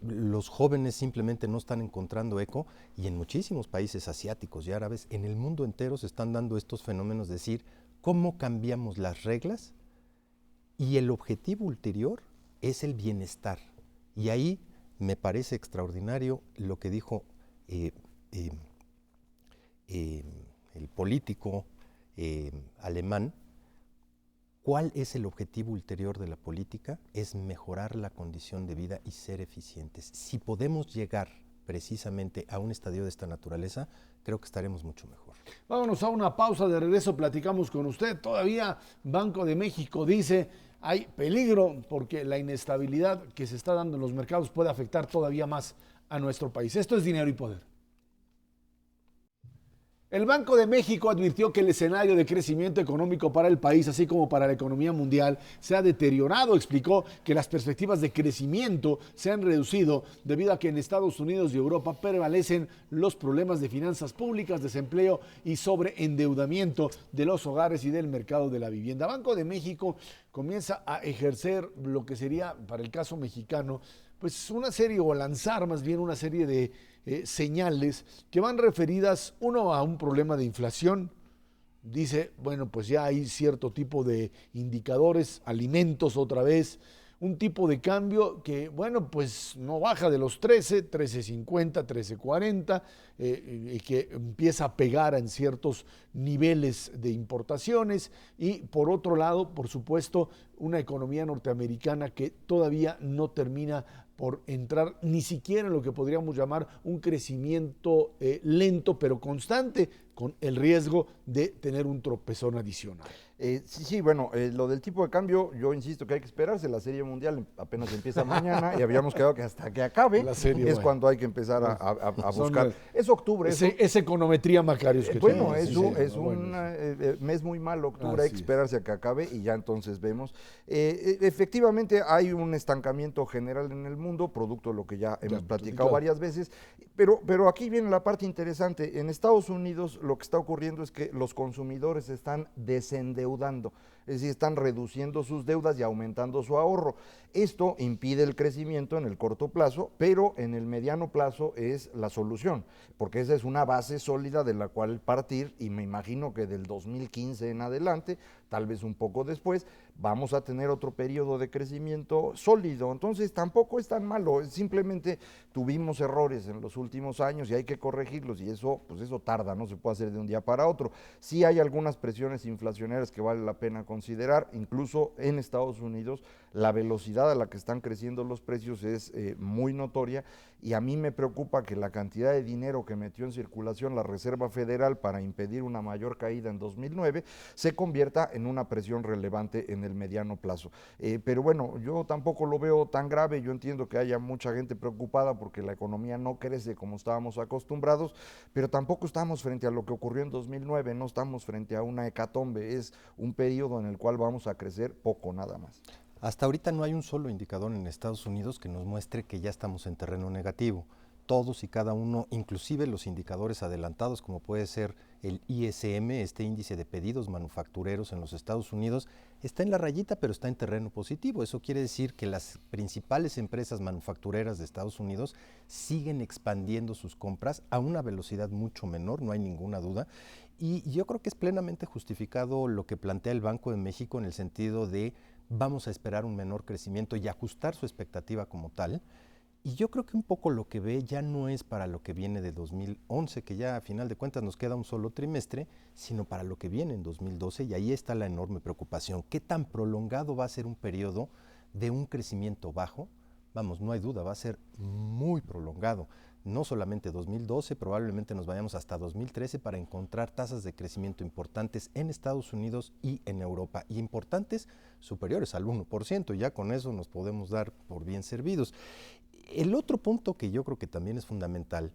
Los jóvenes simplemente no están encontrando eco y en muchísimos países asiáticos y árabes, en el mundo entero se están dando estos fenómenos de decir cómo cambiamos las reglas y el objetivo ulterior es el bienestar. Y ahí me parece extraordinario lo que dijo el político alemán. ¿Cuál es el objetivo ulterior de la política? Es mejorar la condición de vida y ser eficientes. Si podemos llegar precisamente a un estadio de esta naturaleza, creo que estaremos mucho mejor. Vámonos a una pausa, de regreso platicamos con usted. Todavía Banco de México dice hay peligro porque la inestabilidad que se está dando en los mercados puede afectar todavía más a nuestro país. Esto es Dinero y Poder. El Banco de México advirtió que el escenario de crecimiento económico para el país, así como para la economía mundial, se ha deteriorado. Explicó que las perspectivas de crecimiento se han reducido debido a que en Estados Unidos y Europa prevalecen los problemas de finanzas públicas, desempleo y sobreendeudamiento de los hogares y del mercado de la vivienda. Banco de México comienza a ejercer lo que sería, para el caso mexicano, pues una serie, o lanzar más bien una serie de señales que van referidas, uno, a un problema de inflación. Dice, bueno, pues ya hay cierto tipo de indicadores, alimentos otra vez, un tipo de cambio que, bueno, pues no baja de los 13.50, 13.40, y que empieza a pegar en ciertos niveles de importaciones. Y por otro lado, por supuesto, una economía norteamericana que todavía no termina por entrar ni siquiera en lo que podríamos llamar un crecimiento lento pero constante, con el riesgo de tener un tropezón adicional. Sí, bueno, lo del tipo de cambio, yo insisto que hay que esperarse. La Serie Mundial apenas empieza mañana y habíamos quedado que hasta que acabe La serie, es bueno, cuando hay que empezar a buscar. Es octubre. Esa econometría, Macarios, que bueno, tenemos. es un mes muy malo, octubre, hay que esperarse a que acabe y ya entonces vemos. Efectivamente hay un estancamiento general en el mundo, producto de lo que ya hemos platicado varias veces, pero aquí viene la parte interesante. En Estados Unidos lo que está ocurriendo es que los consumidores están desendeudando, es decir, están reduciendo sus deudas y aumentando su ahorro. Esto impide el crecimiento en el corto plazo, pero en el mediano plazo es la solución, porque esa es una base sólida de la cual partir, y me imagino que del 2015 en adelante, tal vez un poco después, vamos a tener otro periodo de crecimiento sólido. Entonces tampoco es tan malo, simplemente tuvimos errores en los últimos años y hay que corregirlos, y eso, pues eso tarda, no se puede hacer de un día para otro. Sí hay algunas presiones inflacionarias que vale la pena considerar, incluso en Estados Unidos la velocidad a la que están creciendo los precios es muy notoria, y a mí me preocupa que la cantidad de dinero que metió en circulación la Reserva Federal para impedir una mayor caída en 2009 se convierta en una presión relevante en el mediano plazo. Pero bueno, yo tampoco lo veo tan grave. Yo entiendo que haya mucha gente preocupada porque la economía no crece como estábamos acostumbrados, pero tampoco estamos frente a lo que ocurrió en 2009, no estamos frente a una hecatombe, es un periodo en el cual vamos a crecer poco, nada más. Hasta ahorita no hay un solo indicador en Estados Unidos que nos muestre que ya estamos en terreno negativo. Todos y cada uno, inclusive los indicadores adelantados, como puede ser el ISM, este índice de pedidos manufactureros en los Estados Unidos, está en la rayita, pero está en terreno positivo. Eso quiere decir que las principales empresas manufactureras de Estados Unidos siguen expandiendo sus compras a una velocidad mucho menor, no hay ninguna duda. Y yo creo que es plenamente justificado lo que plantea el Banco de México en el sentido de vamos a esperar un menor crecimiento y ajustar su expectativa como tal. Y yo creo que un poco lo que ve ya no es para lo que viene de 2011, que ya a final de cuentas nos queda un solo trimestre, sino para lo que viene en 2012, y ahí está la enorme preocupación. ¿Qué tan prolongado va a ser un periodo de un crecimiento bajo? Vamos, no hay duda, va a ser muy prolongado. no solamente 2012, probablemente nos vayamos hasta 2013 para encontrar tasas de crecimiento importantes en Estados Unidos y en Europa, y importantes superiores al 1%, ya con eso nos podemos dar por bien servidos. El otro punto que yo creo que también es fundamental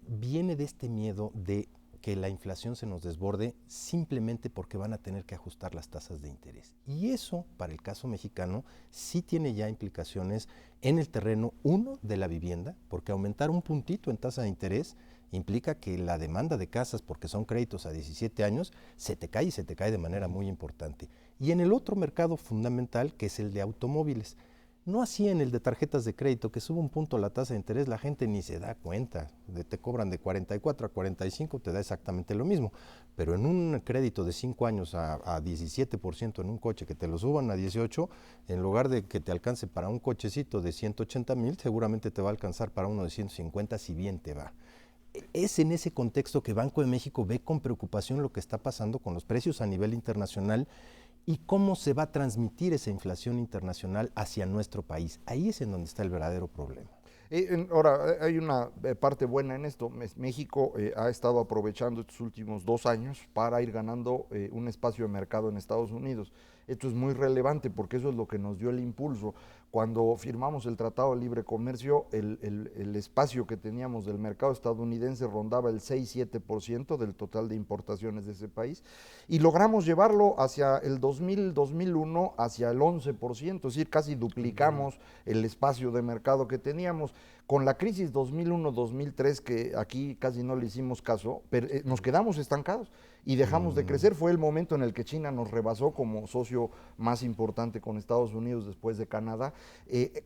viene de este miedo de que la inflación se nos desborde simplemente porque van a tener que ajustar las tasas de interés. Y eso, para el caso mexicano, sí tiene ya implicaciones en el terreno, uno, de la vivienda, porque aumentar un puntito en tasa de interés implica que la demanda de casas, porque son créditos a 17 años, se te cae de manera muy importante. Y en el otro mercado fundamental, que es el de automóviles. No así en el de tarjetas de crédito, que sube un punto la tasa de interés, la gente ni se da cuenta, te cobran de 44 a 45, te da exactamente lo mismo, pero en un crédito de 5 años a 17% en un coche, que te lo suban a 18, en lugar de que te alcance para un cochecito de 180,000, seguramente te va a alcanzar para uno de 150, si bien te va. Es en ese contexto que Banco de México ve con preocupación lo que está pasando con los precios a nivel internacional y cómo se va a transmitir esa inflación internacional hacia nuestro país. Ahí es en donde está el verdadero problema. Ahora, hay una parte buena en esto. México ha estado aprovechando estos últimos 2 años para ir ganando un espacio de mercado en Estados Unidos. Esto es muy relevante porque eso es lo que nos dio el impulso. Cuando firmamos el Tratado de Libre Comercio, el espacio que teníamos del mercado estadounidense rondaba el 6-7% del total de importaciones de ese país, y logramos llevarlo hacia el 2001 hacia el 11%, es decir, casi duplicamos el espacio de mercado que teníamos. Con la crisis 2001-2003, que aquí casi no le hicimos caso, pero nos quedamos estancados y dejamos de crecer. Fue el momento en el que China nos rebasó como socio más importante con Estados Unidos después de Canadá.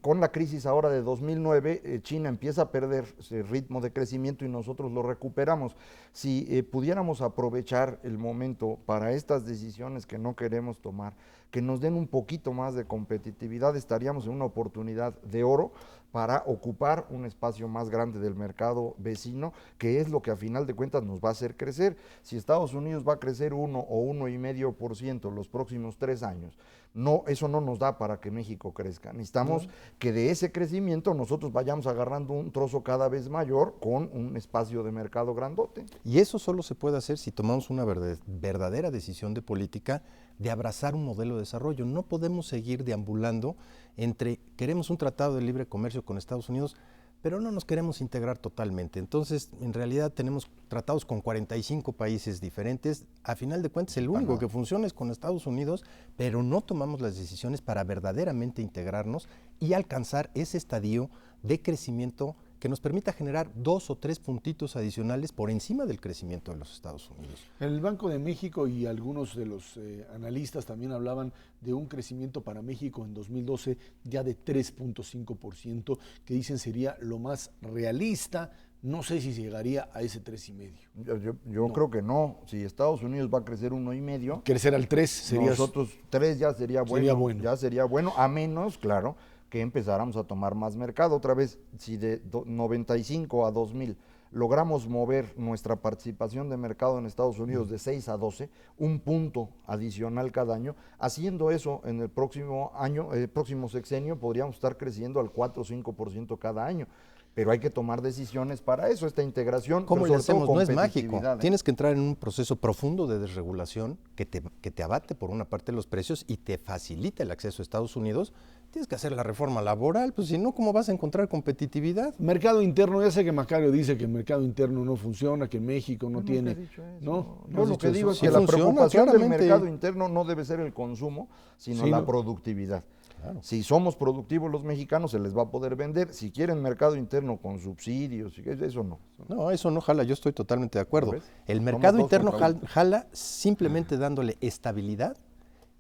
Con la crisis ahora de 2009, China empieza a perder ese ritmo de crecimiento y nosotros lo recuperamos. Si pudiéramos aprovechar el momento para estas decisiones que no queremos tomar, que nos den un poquito más de competitividad, estaríamos en una oportunidad de oro para ocupar un espacio más grande del mercado vecino, que es lo que a final de cuentas nos va a hacer crecer. Si Estados Unidos va a crecer 1 o 1,5% los próximos 3 años, no, eso no nos da para que México crezca. Necesitamos que de ese crecimiento nosotros vayamos agarrando un trozo cada vez mayor con un espacio de mercado grandote. Y eso solo se puede hacer si tomamos una verdadera decisión de política de abrazar un modelo de desarrollo. No podemos seguir deambulando entre queremos un tratado de libre comercio con Estados Unidos, pero no nos queremos integrar totalmente. Entonces, en realidad tenemos tratados con 45 países diferentes. A final de cuentas, el único que funciona es con Estados Unidos, pero no tomamos las decisiones para verdaderamente integrarnos y alcanzar ese estadio de crecimiento que nos permita generar 2 o 3 puntitos adicionales por encima del crecimiento de los Estados Unidos. El Banco de México y algunos de los analistas también hablaban de un crecimiento para México en 2012 ya de 3.5%, que dicen sería lo más realista. No sé si llegaría a ese 3,5%. Yo creo que no. Si Estados Unidos va a crecer 1,5%, crecer al 3 sería... Nosotros 3 ya sería bueno. Ya sería bueno, a menos, claro, que empezáramos a tomar más mercado. Otra vez, si de 95 a 2000 logramos mover nuestra participación de mercado en Estados Unidos de 6 a 12, un punto adicional cada año, haciendo eso en el próximo año, próximo sexenio, podríamos estar creciendo al 4 o 5% cada año. Pero hay que tomar decisiones para eso, esta integración. ¿Cómo le hacemos? No es mágico. Tienes que entrar en un proceso profundo de desregulación que te abate por una parte los precios y te facilita el acceso a Estados Unidos. Tienes que hacer la reforma laboral, pues si no, ¿cómo vas a encontrar competitividad? Mercado interno, ya sé que Macario dice que el mercado interno no funciona, que México no tiene... ¿No? Yo lo que digo es que la preocupación del mercado interno no debe ser el consumo, sino la productividad. Claro. Si somos productivos los mexicanos, se les va a poder vender. Si quieren mercado interno con subsidios, eso no. No, eso no jala, yo estoy totalmente de acuerdo. El mercado interno jala simplemente dándole estabilidad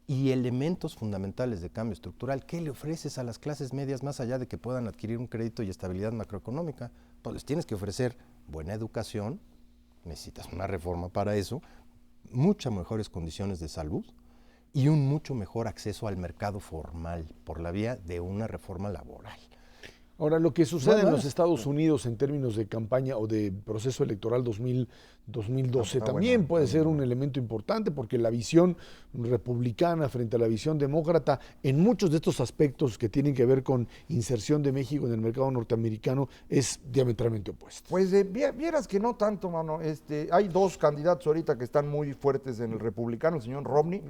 y elementos fundamentales de cambio estructural. ¿Qué le ofreces a las clases medias más allá de que puedan adquirir un crédito y estabilidad macroeconómica? Pues les tienes que ofrecer buena educación, necesitas una reforma para eso, muchas mejores condiciones de salud y un mucho mejor acceso al mercado formal por la vía de una reforma laboral. Ahora, lo que sucede en los Estados Unidos en términos de campaña o de proceso electoral 2012 Ah, también bueno. puede ser un elemento importante porque la visión republicana frente a la visión demócrata en muchos de estos aspectos que tienen que ver con inserción de México en el mercado norteamericano es diametralmente opuesta. Pues vieras que no tanto, mano. Hay dos candidatos ahorita que están muy fuertes en el republicano, el señor Romney,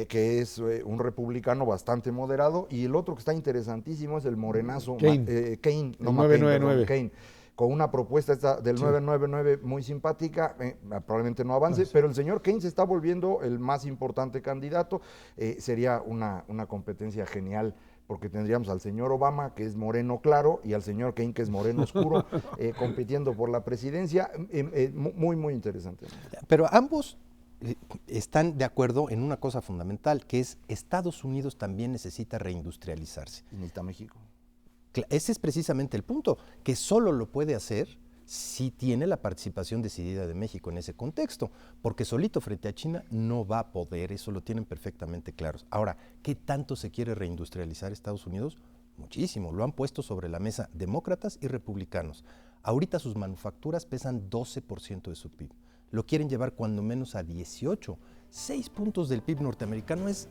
que es un republicano bastante moderado, y el otro que está interesantísimo es el morenazo Kane. Kane, El McCain, 999. perdón, Kane, con una propuesta del 999 muy simpática, probablemente no avance, pero el señor Kane se está volviendo el más importante candidato. Sería una competencia genial, porque tendríamos al señor Obama, que es moreno claro, y al señor Kane, que es moreno oscuro, compitiendo por la presidencia. Muy, muy interesante. Pero ambos están de acuerdo en una cosa fundamental, que es Estados Unidos también necesita reindustrializarse. Y necesita México. Ese es precisamente el punto, que solo lo puede hacer si tiene la participación decidida de México en ese contexto, porque solito frente a China no va a poder, eso lo tienen perfectamente claros. Ahora, ¿qué tanto se quiere reindustrializar Estados Unidos? Muchísimo, lo han puesto sobre la mesa demócratas y republicanos. Ahorita sus manufacturas pesan 12% de su PIB, lo quieren llevar cuando menos a 18. 6 puntos del PIB norteamericano es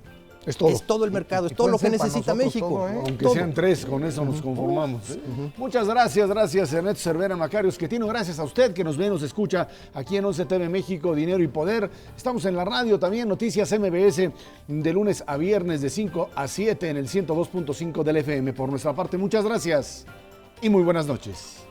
todo el mercado, es todo lo que necesita México. todo, Aunque Todo. sean 3, con eso nos conformamos. Muchas gracias Ernesto Cervera, Macario Schettino, gracias a usted que nos ve, nos escucha aquí en 11 TV México, Dinero y Poder. Estamos en la radio también, Noticias MBS, de lunes a viernes de 5 a 7 en el 102.5 del FM. Por nuestra parte, muchas gracias y muy buenas noches.